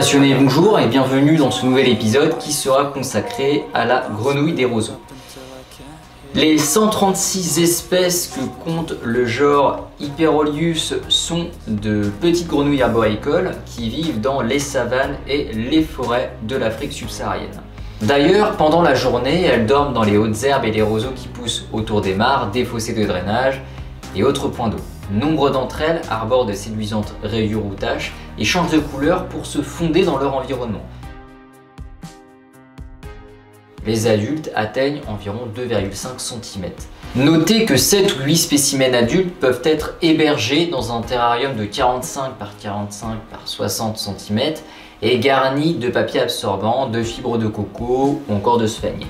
passionnés, bonjour et bienvenue dans ce nouvel épisode qui sera consacré à la grenouille des roseaux. Les 136 espèces que compte le genre Hyperolius sont de petites grenouilles arboricoles qui vivent dans les savanes et les forêts de l'Afrique subsaharienne. D'ailleurs, pendant la journée, elles dorment dans les hautes herbes et les roseaux qui poussent autour des mares, des fossés de drainage et autres points d'eau. Nombre d'entre elles arborent de séduisantes rayures ou taches et changent de couleur pour se fonder dans leur environnement. Les adultes atteignent environ 2,5 cm. Notez que 7 ou 8 spécimens adultes peuvent être hébergés dans un terrarium de 45 par 45 par 60 cm et garni de papier absorbant, de fibres de coco ou encore de sphaigne.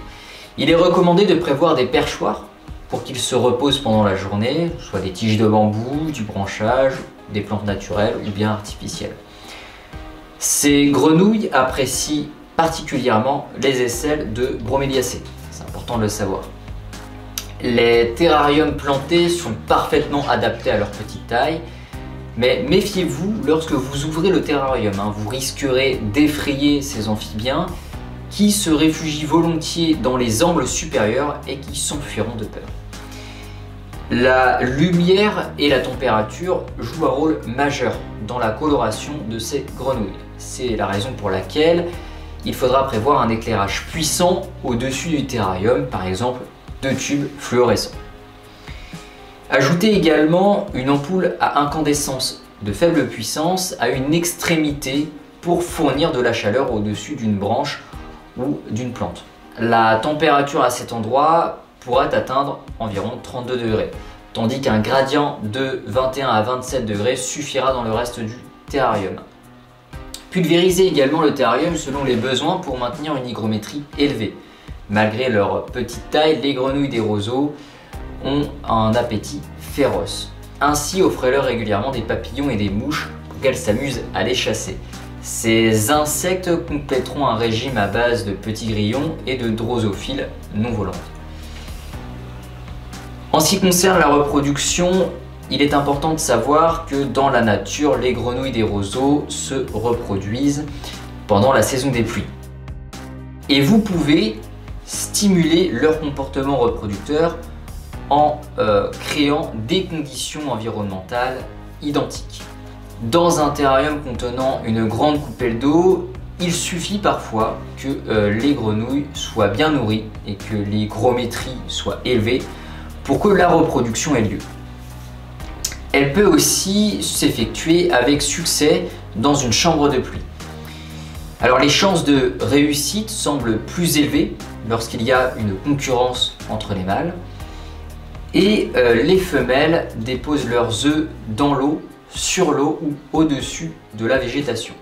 Il est recommandé de prévoir des perchoirs pour qu'ils se reposent pendant la journée, soit des tiges de bambou, du branchage, des plantes naturelles ou bien artificielles. Ces grenouilles apprécient particulièrement les aisselles de broméliacées, c'est important de le savoir. Les terrariums plantés sont parfaitement adaptés à leur petite taille, mais méfiez-vous lorsque vous ouvrez le terrarium, vous risquerez d'effrayer ces amphibiens qui se réfugient volontiers dans les angles supérieurs et qui s'enfuiront de peur. La lumière et la température jouent un rôle majeur dans la coloration de ces grenouilles. C'est la raison pour laquelle il faudra prévoir un éclairage puissant au-dessus du terrarium, par exemple 2 tubes fluorescents. Ajoutez également une ampoule à incandescence de faible puissance à une extrémité pour fournir de la chaleur au-dessus d'une branche ou d'une plante. La température à cet endroit pourrait atteindre environ 32 degrés, tandis qu'un gradient de 21 à 27 degrés suffira dans le reste du terrarium. Pulvérisez également le terrarium selon les besoins pour maintenir une hygrométrie élevée. Malgré leur petite taille, les grenouilles des roseaux ont un appétit féroce. Ainsi, offrez-leur régulièrement des papillons et des mouches pour qu'elles s'amusent à les chasser. Ces insectes compléteront un régime à base de petits grillons et de drosophiles non volantes. En ce qui concerne la reproduction, il est important de savoir que dans la nature, les grenouilles des roseaux se reproduisent pendant la saison des pluies. Et vous pouvez stimuler leur comportement reproducteur en créant des conditions environnementales identiques. Dans un terrarium contenant une grande coupelle d'eau, il suffit parfois que les grenouilles soient bien nourries et que l'hygrométrie soit élevée pour que la reproduction ait lieu. Elle peut aussi s'effectuer avec succès dans une chambre de pluie. Alors les chances de réussite semblent plus élevées lorsqu'il y a une concurrence entre les mâles et les femelles déposent leurs œufs dans l'eau, sur l'eau ou au-dessus de la végétation.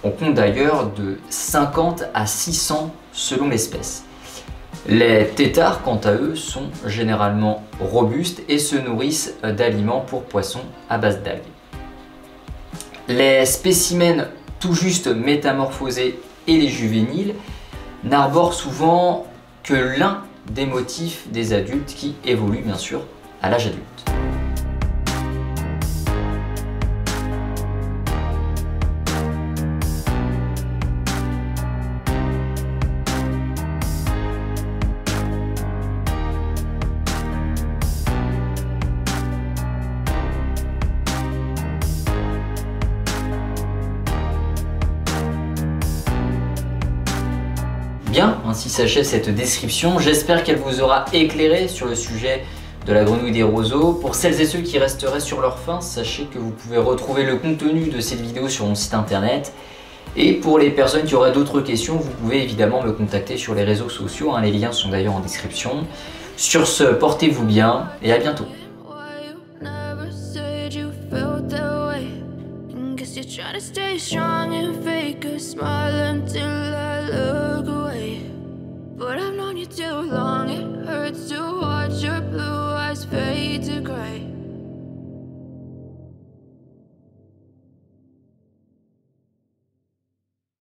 On compte d'ailleurs de 50 à 600 selon l'espèce. Les têtards, quant à eux, sont généralement robustes et se nourrissent d'aliments pour poissons à base d'algues. Les spécimens tout juste métamorphosés et les juvéniles n'arborent souvent que l'un des motifs des adultes qui évoluent bien sûr à l'âge adulte. Bien, ainsi s'achève cette description. J'espère qu'elle vous aura éclairé sur le sujet de la grenouille des roseaux. Pour celles et ceux qui resteraient sur leur faim, sachez que vous pouvez retrouver le contenu de cette vidéo sur mon site internet. Et pour les personnes qui auraient d'autres questions, vous pouvez évidemment me contacter sur les réseaux sociaux. Les liens sont d'ailleurs en description. Sur ce, portez-vous bien et à bientôt. Try to stay strong and fake a smile until